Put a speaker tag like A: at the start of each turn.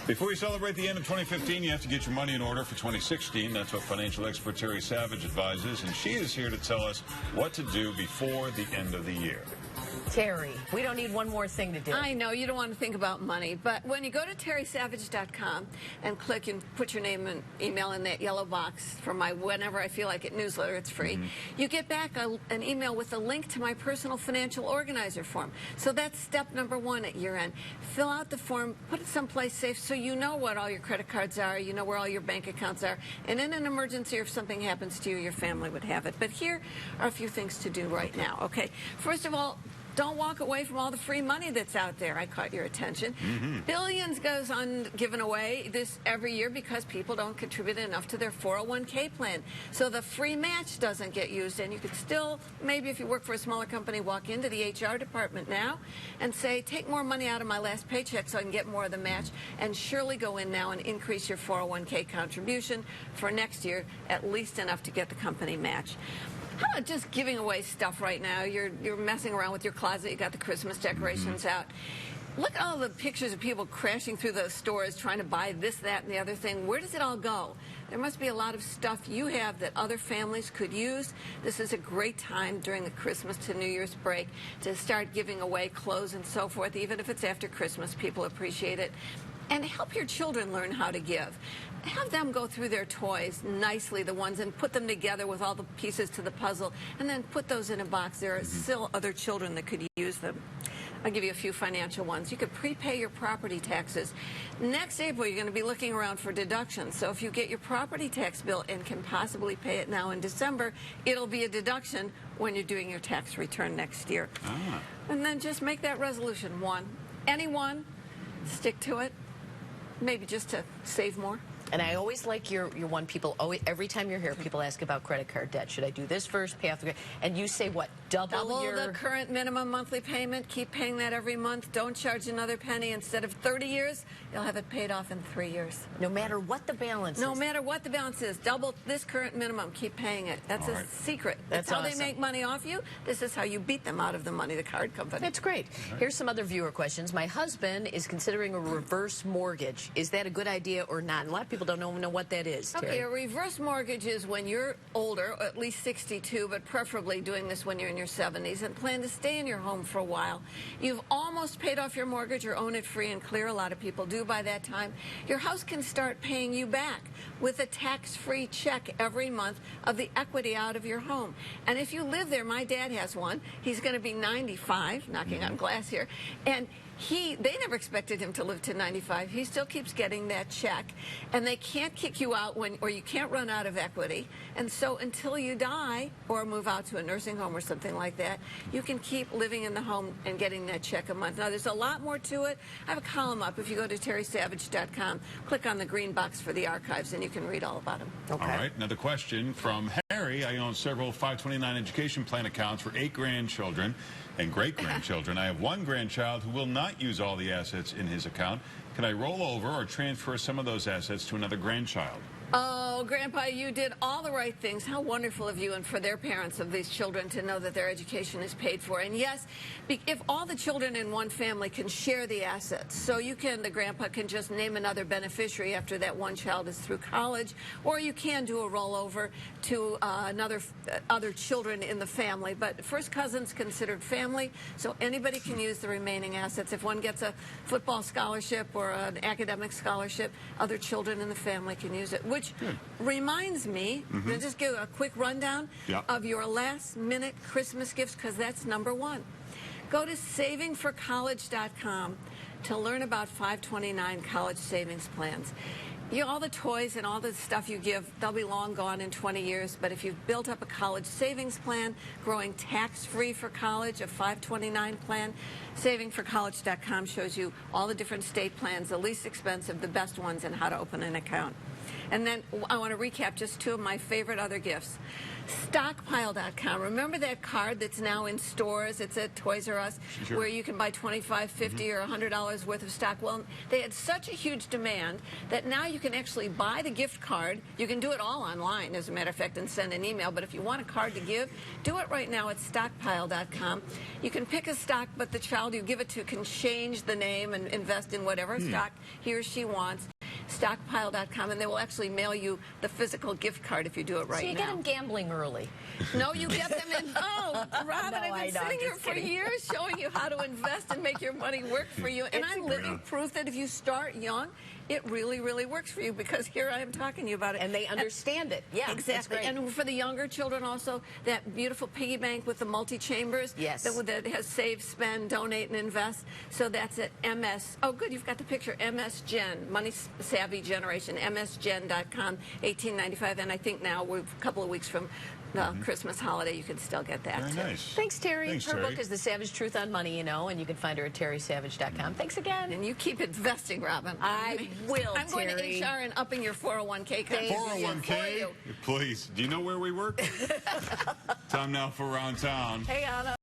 A: Before you celebrate the end of 2015, you have to get your money in order for 2016. That's what financial expert Terry Savage advises, and she is here to tell us what to do before the end of the year.
B: Terry, we don't need one more thing to do.
C: I know you don't want to think about money, but when you go to terrysavage.com and click and put your name and email in that yellow box for my Whenever I Feel Like It newsletter, it's free, you get back an email with a link to my personal financial organizer form. So that's step number one at year end. Fill out the form, put it someplace safe so you know what all your credit cards are, you know where all your bank accounts are, and in an emergency or if something happens to you, your family would have it. But here are a few things to do right now, okay? First of all, don't walk away from all the free money that's out there. I caught your attention. Billions goes on given away this every year because people don't contribute enough to their 401k plan. So the free match doesn't get used, and you could still, maybe if you work for a smaller company, walk into the HR department now and say, take more money out of my last paycheck so I can get more of the match, and surely go in now and increase your 401k contribution for next year, at least enough to get the company match. How about just giving away stuff right now? You're messing around with your closet. You got the Christmas decorations out. Look at all the pictures of people crashing through those stores trying to buy this, that, and the other thing. Where does it all go? There must be a lot of stuff you have that other families could use. This is a great time during the Christmas to New Year's break to start giving away clothes and so forth. Even if it's after Christmas, people appreciate it. And help your children learn how to give. Have them go through their toys nicely, the ones, and put them together with all the pieces to the puzzle, and then put those in a box. There are still other children that could use them. I'll give you a few financial ones. You could prepay your property taxes. Next April, you're going to be looking around for deductions. So if you get your property tax bill and can possibly pay it now in December, it'll be a deduction when you're doing your tax return next year. And then just make that resolution. Any one, stick to it. Maybe just to save more.
B: And I always like your one. People always, every time you're here, people ask about credit card debt. Should I do this first, pay off the, and you say what? Double your...
C: the current minimum monthly payment. Keep paying that every month. Don't charge another penny. Instead of 30 years, you'll have it paid off in 3 years.
B: No matter what the balance is.
C: No matter what the balance is. Double this current minimum. Keep paying it. That's a secret. That's how
B: awesome.
C: They make money off you. This is how you beat them out of the money, the card company.
B: That's great. Here's some other viewer questions. My husband is considering a reverse mortgage. Is that a good idea or not? And a lot of people don't know what that is, Terry.
C: Okay, a reverse mortgage is when you're older, at least 62, but preferably doing this when you're in your 70s, and plan to stay in your home for a while. You've almost paid off your mortgage or own it free and clear. A lot of people do by that time. Your house can start paying you back with a tax-free check every month of the equity out of your home. And if you live there, my dad has one. He's going to be 95, knocking on glass here, and they never expected him to live to 95. He still keeps getting that check, and they can't kick you out or you can't run out of equity. And so until you die or move out to a nursing home or something like that, you can keep living in the home and getting that check a month. Now, there's a lot more to it. I have a column up. If you go to terrysavage.com, click on the green box for the archives, and you can read all about them.
A: Okay. All right. Another question from Harry. I own several 529 education plan accounts for 8 grandchildren and great-grandchildren. I have one grandchild who will not use all the assets in his account. Can I roll over or transfer some of those assets to another grandchild?
C: Oh, Grandpa, you did all the right things. How wonderful of you and for their parents of these children to know that their education is paid for. And yes, if all the children in one family can share the assets, so the grandpa can just name another beneficiary after that one child is through college, or you can do a rollover to other children in the family. But first cousin's considered family, so anybody can use the remaining assets. If one gets a football scholarship or an academic scholarship, other children in the family can use it. Which reminds me, to just give a quick rundown of your last-minute Christmas gifts, because that's number one. Go to savingforcollege.com to learn about 529 college savings plans. All the toys and all the stuff you give, they'll be long gone in 20 years. But if you've built up a college savings plan, growing tax-free for college, a 529 plan, savingforcollege.com shows you all the different state plans, the least expensive, the best ones, and how to open an account. And then I want to recap just two of my favorite other gifts. Stockpile.com. Remember that card that's now in stores? It's at Toys R Us,
A: Sure.
C: where you can buy $25, $50, or $100 worth of stock. Well, they had such a huge demand that now you can actually buy the gift card. You can do it all online, as a matter of fact, and send an email. But if you want a card to give, do it right now at Stockpile.com. You can pick a stock, but the child you give it to can change the name and invest in whatever stock he or she wants. Stockpile.com, and they will actually mail you the physical gift card if you do it right
B: So you
C: now.
B: get them gambling early.
C: No, you get them in. Oh, Robin,
B: No,
C: I've been sitting here for years showing you how to invest and make your money work for you. And I'm living proof that if you start young, it really, really works for you, because here I am talking to you about it.
B: And they understand it. Yeah, that's
C: exactly.
B: great.
C: And for the younger children also, that beautiful piggy bank with the multi-chambers.
B: Yes.
C: That has save, spend, donate, and invest. So that's at MS. Oh, good. You've got the picture. MS Gen, Money Savvy Generation, msgen.com, $18.95. And I think now we're a couple of weeks from the Christmas holiday, you can still get that.
A: Very
C: too.
A: nice.
B: Thanks, Terry.
A: Thanks,
B: Her
A: Terry.
B: book is The Savage Truth on Money, and you can find her at terrysavage.com. Thanks again.
C: And you keep investing, Robin.
B: I will,
C: I'm going
B: Terry.
C: to HR and upping your 401k contribution for
A: 401k?
C: you.
A: Please. Do you know where we work? Time now for Around Town.
B: Hey, Anna.